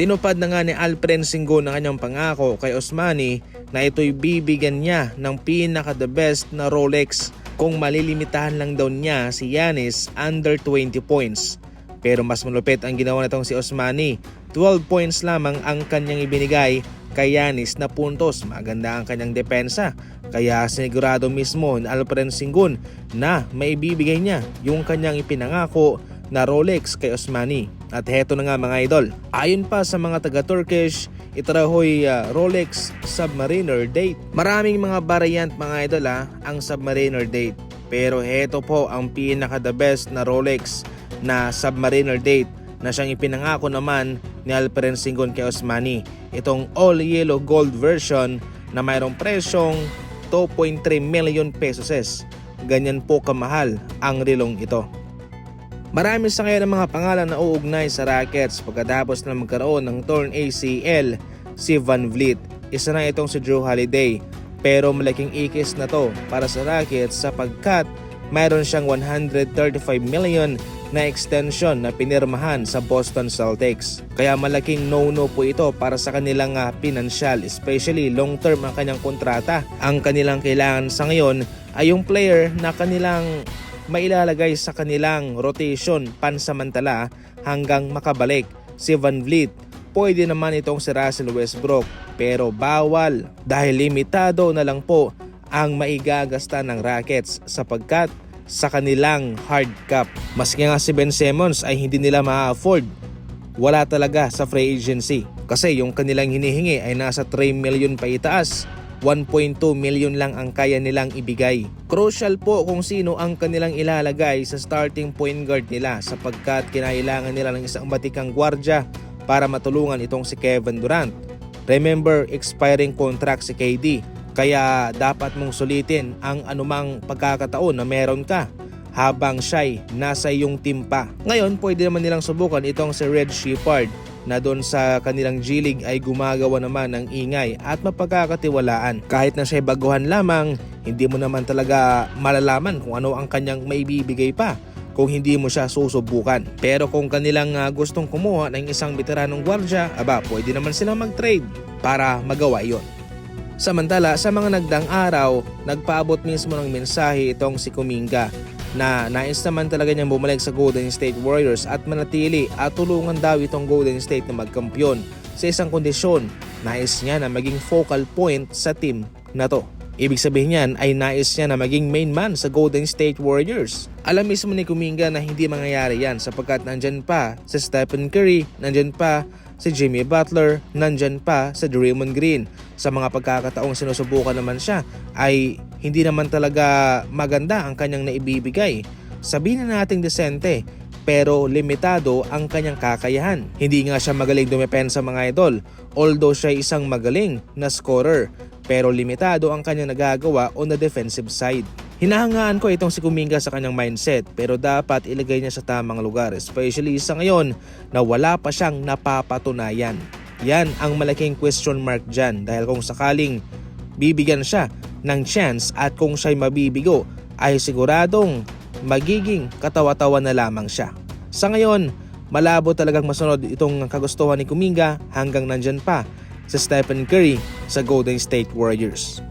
Tinupad na nga ni Alperen Sengun ang kanyang pangako kay Osmani na ito'y bibigyan niya ng pinaka-the best na Rolex kung malilimitahan lang daw niya si Giannis under 20 points. Pero mas malupit ang ginawa nitong si Osmani. 12 points lamang ang kanyang ibinigay kay Giannis na puntos. Maganda ang kanyang depensa. Kaya sinigurado mismo ni Alperen Sengun na maibibigay niya yung kanyang ipinangako na Rolex kay Osmani. At heto na nga mga idol. Ayon pa sa mga taga-Turkish, ito raw ho'y Rolex Submariner Date. Maraming mga variant mga idol ang Submariner Date. Pero heto po ang pinaka-the best na Rolex na Submariner Date na siyang ipinangako naman ni Alperen Sengun kay Osmani. Itong all yellow gold version na mayroong presyong 2.3 million pesos. Ganyan po kamahal ang relong ito. Marami sa ngayon ang mga pangalan na uugnay sa Rockets pagkatapos na magkaroon ng torn ACL si Van Vliet. Isa na itong si Jrue Holiday, pero malaking ikis na to para sa Rockets sapagkat mayroon siyang 135 million na extension na pinirmahan sa Boston Celtics. Kaya malaking no-no po ito para sa kanilang pinansyal, especially long-term ang kanyang kontrata. Ang kanilang kailangan sa ngayon ay yung player na kanilang mailalagay sa kanilang rotation pansamantala hanggang makabalik si Van Vliet. Pwede naman itong si Russell Westbrook pero bawal dahil limitado na lang po ang maigagasta ng Rockets sapagkat sa kanilang hard cap. Maski nga si Ben Simmons ay hindi nila ma-afford. Wala talaga sa free agency kasi yung kanilang hinihingi ay nasa 3 million pa itaas. 1.2 million lang ang kaya nilang ibigay. Crucial po kung sino ang kanilang ilalagay sa starting point guard nila sapagkat kinailangan nila ng isang batikang gwardya para matulungan itong si Kevin Durant. Remember, expiring contract si KD, kaya dapat mong sulitin ang anumang pagkakataon na meron ka habang siya'y nasa iyong team pa. Ngayon, pwede naman nilang subukan itong si Red Shepard na doon sa kanilang G-League ay gumagawa naman ng ingay at mapagkakatiwalaan. Kahit na siya'y baguhan lamang, hindi mo naman talaga malalaman kung ano ang kanyang maibibigay pa kung hindi mo siya susubukan. Pero kung kanilang gustong kumuha ng isang veteranong gwardya, pwede naman silang mag-trade para magawa iyon. Samantala, sa mga nagdaang araw, nagpaabot mismo ng mensahe itong si Kuminga na nais naman talaga niyang bumalik sa Golden State Warriors at manatili at tulungan daw itong Golden State na magkampiyon sa isang kondisyon. Nais niya na maging focal point sa team na to. Ibig sabihin niyan ay nais niya na maging main man sa Golden State Warriors. Alam mismo ni Kuminga na hindi mangyayari yan sapagkat nandyan pa si Stephen Curry, nandyan pa si Jimmy Butler, nandyan pa si Draymond Green. Sa mga pagkakataong sinusubukan naman siya ay hindi naman talaga maganda ang kanyang naibibigay. Sabihin na nating desente pero limitado ang kanyang kakayahan. Hindi nga siya magaling dumepensa mga idol, although siya isang magaling na scorer, pero limitado ang kanyang nagagawa on the defensive side. Hinahangaan ko itong si Kuminga sa kanyang mindset pero dapat ilagay niya sa tamang lugar, especially sa ngayon na wala pa siyang napapatunayan. Yan ang malaking question mark dyan dahil kung sakaling bibigyan siya ng chance at kung siya'y mabibigo ay siguradong magiging katawa-tawa na lamang siya. Sa ngayon, malabo talagang masunod itong kagustuhan ni Kuminga hanggang nandyan pa sa Stephen Curry sa Golden State Warriors.